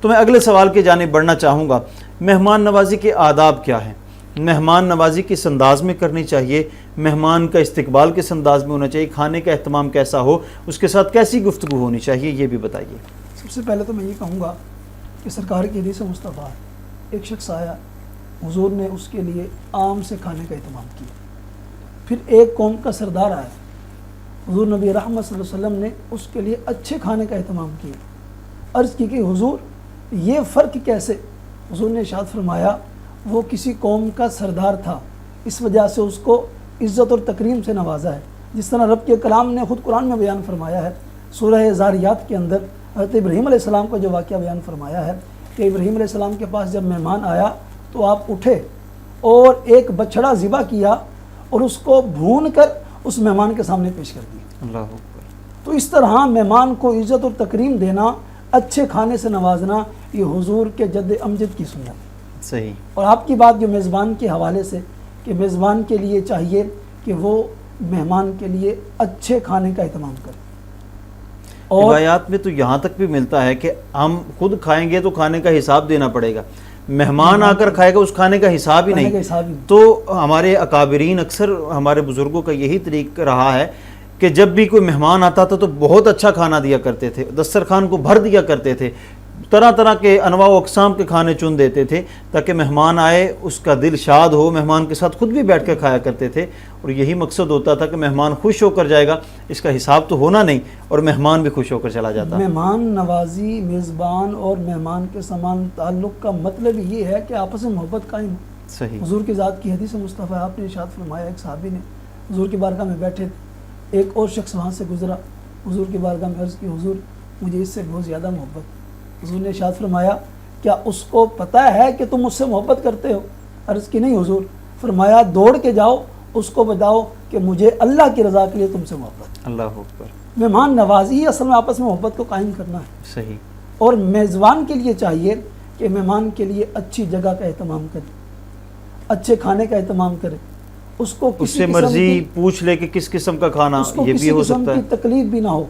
تو میں اگلے سوال کی جانب بڑھنا چاہوں گا، مہمان نوازی کے آداب کیا ہیں؟ مہمان نوازی کس انداز میں کرنی چاہیے؟ مہمان کا استقبال کس انداز میں ہونا چاہیے؟ کھانے کا اہتمام کیسا ہو؟ اس کے ساتھ کیسی گفتگو ہونی چاہیے؟ یہ بھی بتائیے۔ سب سے پہلے تو میں یہ کہوں گا کہ سرکار کی حدیث مصطفیٰ، ایک شخص آیا، حضور نے اس کے لیے عام سے کھانے کا اہتمام کیا۔ پھر ایک قوم کا سردار آیا، حضور نبی رحمت صلی اللہ علیہ وسلم نے اس کے لیے اچھے کھانے کا اہتمام کیا۔ عرض کی کہ حضور یہ فرق کیسے؟ حضور نے ارشاد فرمایا وہ کسی قوم کا سردار تھا، اس وجہ سے اس کو عزت اور تکریم سے نوازا ہے، جس طرح رب کے کلام نے خود قرآن میں بیان فرمایا ہے۔ سورہ زاریات کے اندر حضرت ابراہیم علیہ السلام کا جو واقعہ بیان فرمایا ہے کہ ابراہیم علیہ السلام کے پاس جب مہمان آیا تو آپ اٹھے اور ایک بچھڑا ذبح کیا اور اس کو بھون کر اس مہمان کے سامنے پیش کر دیا۔ اللہ اکبر۔ تو اس طرح مہمان کو عزت اور تکریم دینا، اچھے کھانے سے نوازنا، یہ حضور کے جد امجد کی سنت۔ صحیح۔ اور آپ کی بات جو میزبان کے حوالے سے کہ میزبان کے لیے چاہیے کہ وہ مہمان کے لیے اچھے کھانے کا اہتمام کرے۔ اور روایات میں تو یہاں تک بھی ملتا ہے کہ ہم خود کھائیں گے تو کھانے کا حساب دینا پڑے گا، مہمان آ کر کھائے گا اس کھانے کا حساب ہی نہیں۔ تو ہمارے اکابرین، اکثر ہمارے بزرگوں کا یہی طریقہ رہا ہے کہ جب بھی کوئی مہمان آتا تھا تو بہت اچھا کھانا دیا کرتے تھے، دسترخوان کو بھر دیا کرتے تھے، طرح طرح کے انواع و اقسام کے کھانے چن دیتے تھے تاکہ مہمان آئے اس کا دل شاد ہو، مہمان کے ساتھ خود بھی بیٹھ کے کھایا کرتے تھے، اور یہی مقصد ہوتا تھا کہ مہمان خوش ہو کر جائے گا، اس کا حساب تو ہونا نہیں، اور مہمان بھی خوش ہو کر چلا جاتا۔ مہمان نوازی، میزبان اور مہمان کے سامان تعلق کا مطلب یہ ہے کہ آپس میں محبت قائم ہو۔ صحیح۔ حضور کی ذات کی حدیث مصطفیٰ آپ نے ارشاد فرمایا، ایک صحابی نے حضور کی بارگاہ میں بیٹھے، ایک اور شخص وہاں سے گزرا، حضور کی بارگاہ میں عرض کی حضور مجھے اس سے بہت زیادہ محبت۔ حضور نے ارشاد فرمایا کیا اس کو پتہ ہے کہ تم مجھ سے محبت کرتے ہو؟ عرض کی نہیں حضور۔ فرمایا دوڑ کے جاؤ اس کو بتاؤ کہ مجھے اللہ کی رضا کے لیے تم سے محبت۔ اللہ اکبر۔ مہمان نوازی اصل میں آپس میں محبت کو قائم کرنا ہے۔ صحیح۔ اور میزبان کے لیے چاہیے کہ مہمان کے لیے اچھی جگہ کا اہتمام کرے، اچھے کھانے کا اہتمام کرے، اس کو اس سے مرضی پوچھ لے کہ کس قسم کا کھانا، یہ بھی ہو سکتا ہے، کسی قسم کی تکلیف بھی نہ ہو۔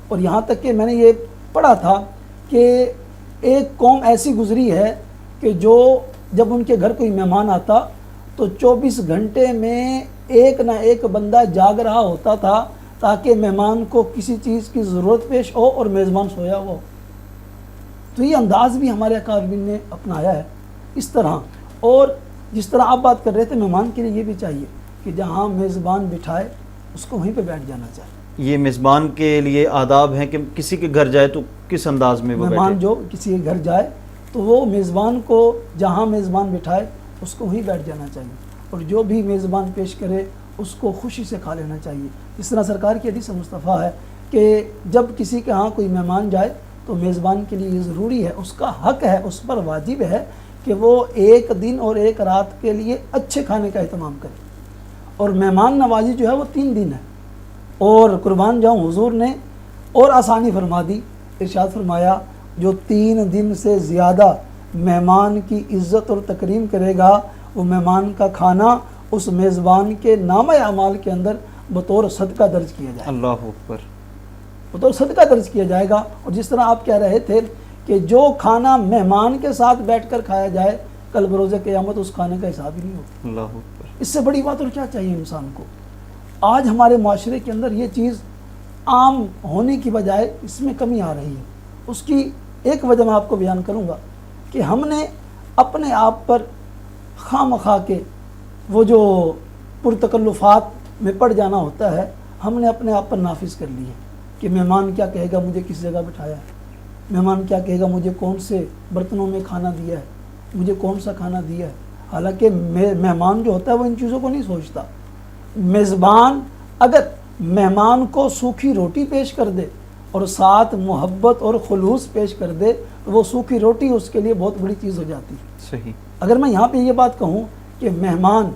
اور یہاں تک کہ میں نے یہ پڑھا تھا کہ ایک قوم ایسی گزری ہے کہ جو جب ان کے گھر کوئی مہمان آتا تو 24 گھنٹے میں ایک نہ ایک بندہ جاگ رہا ہوتا تھا تاکہ مہمان کو کسی چیز کی ضرورت پیش ہو اور میزبان سویا ہو۔ تو یہ انداز بھی ہمارے اکابرین نے اپنایا ہے اس طرح۔ اور جس طرح آپ بات کر رہے تھے مہمان کے لیے یہ بھی چاہیے کہ جہاں میزبان بٹھائے اس کو وہیں پہ بیٹھ جانا چاہیے۔ یہ میزبان کے لیے آداب ہیں کہ کسی کے گھر جائے تو کس انداز میں وہ بیٹھے؟ مہمان جو کسی کے گھر جائے تو وہ میزبان کو جہاں میزبان بٹھائے اس کو وہیں بیٹھ جانا چاہیے، اور جو بھی میزبان پیش کرے اس کو خوشی سے کھا لینا چاہیے۔ اس طرح سرکار کی حدیث مصطفیٰ ہے کہ جب کسی کے ہاں کوئی مہمان جائے تو میزبان کے لیے یہ ضروری ہے، اس کا حق ہے، اس پر واجب ہے کہ وہ ایک دن اور ایک رات کے لیے اچھے کھانے کا اہتمام کرے۔ اور مہمان نوازی جو ہے وہ 3 دن ہے، اور قربان جاؤں حضور نے اور آسانی فرما دی، ارشاد فرمایا جو 3 دن سے زیادہ مہمان کی عزت اور تکریم کرے گا وہ مہمان کا کھانا اس میزبان کے نامہ اعمال کے اندر بطور صدقہ درج کیا جائے گا۔ اللہ اکبر۔ بطور صدقہ درج کیا جائے گا۔ اور جس طرح آپ کہہ رہے تھے کہ جو کھانا مہمان کے ساتھ بیٹھ کر کھایا جائے کل بروز قیامت اس کھانے کا حساب ہی نہیں ہوتا۔ اللہ اکبر۔ اس سے بڑی بات اور کیا چاہیے انسان کو؟ آج ہمارے معاشرے کے اندر یہ چیز عام ہونے کی بجائے اس میں کمی آ رہی ہے۔ اس کی ایک وجہ میں آپ کو بیان کروں گا کہ ہم نے اپنے آپ پر خواہ مخواہ کے وہ جو پرتکلفات میں پڑ جانا ہوتا ہے ہم نے اپنے آپ پر نافذ کر لی ہے کہ مہمان کیا کہے گا مجھے کس جگہ بٹھایا ہے، مہمان کیا کہے گا مجھے کون سے برتنوں میں کھانا دیا ہے، مجھے کون سا کھانا دیا ہے۔ حالانکہ مہمان جو ہوتا ہے وہ ان چیزوں کو نہیں سوچتا۔ میزبان اگر مہمان کو سوکھی روٹی پیش کر دے اور ساتھ محبت اور خلوص پیش کر دے تو وہ سوکھی روٹی اس کے لیے بہت بڑی چیز ہو جاتی ہے۔ صحیح۔ اگر میں یہاں پہ یہ بات کہوں کہ مہمان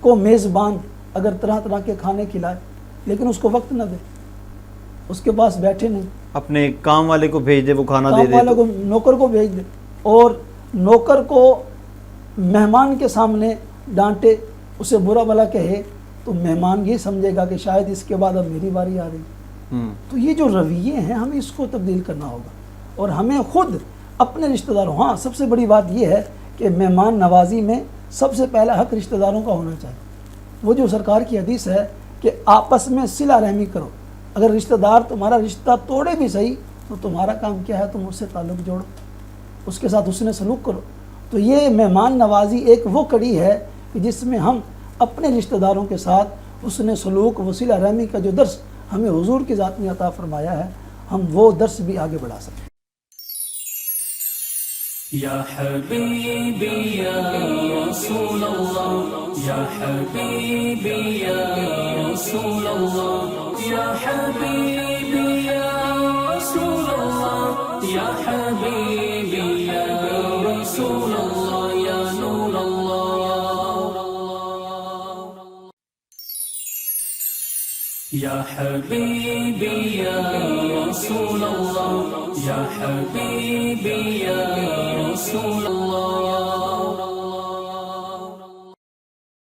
کو میزبان اگر طرح طرح کے کھانے کھلائے لیکن اس کو وقت نہ دے، اس کے پاس بیٹھے نہیں، اپنے کام والے کو بھیج دے وہ کھانا دے دے، کام والے کو نوکر کو بھیج دے اور نوکر کو مہمان کے سامنے ڈانٹے، اسے برا بھلا کہے، تو مہمان یہ سمجھے گا کہ شاید اس کے بعد اب میری باری آ رہی۔ تو یہ جو رویے ہیں ہمیں اس کو تبدیل کرنا ہوگا، اور ہمیں خود اپنے رشتہ داروں، ہاں سب سے بڑی بات یہ ہے کہ مہمان نوازی میں سب سے پہلا حق رشتہ داروں کا ہونا چاہیے. وہ جو سرکار کی حدیث ہے کہ آپس میں صلہ رحمی کرو، اگر رشتہ دار تمہارا رشتہ توڑے بھی صحیح تو تمہارا کام کیا ہے، تم اس سے تعلق جوڑو، اس کے ساتھ حسن سلوک کرو. تو یہ مہمان نوازی ایک وہ کڑی ہے کہ جس میں ہم اپنے رشتہ داروں کے ساتھ حسن سلوک وصلہ رحمی کا جو درس ہمیں حضور کی ذات میں عطا فرمایا ہے، ہم وہ درس بھی آگے بڑھا سکیں. یا حبیبی یا رسول اللہ، یا حبیبی یا رسول اللہ، یا حبیبی یا رسول اللہ، یا حبیبی یا رسول اللہ، یا نور اللہ. یا حبیبی یا رسول اللہ، یا حبیبی یا رسول اللہ.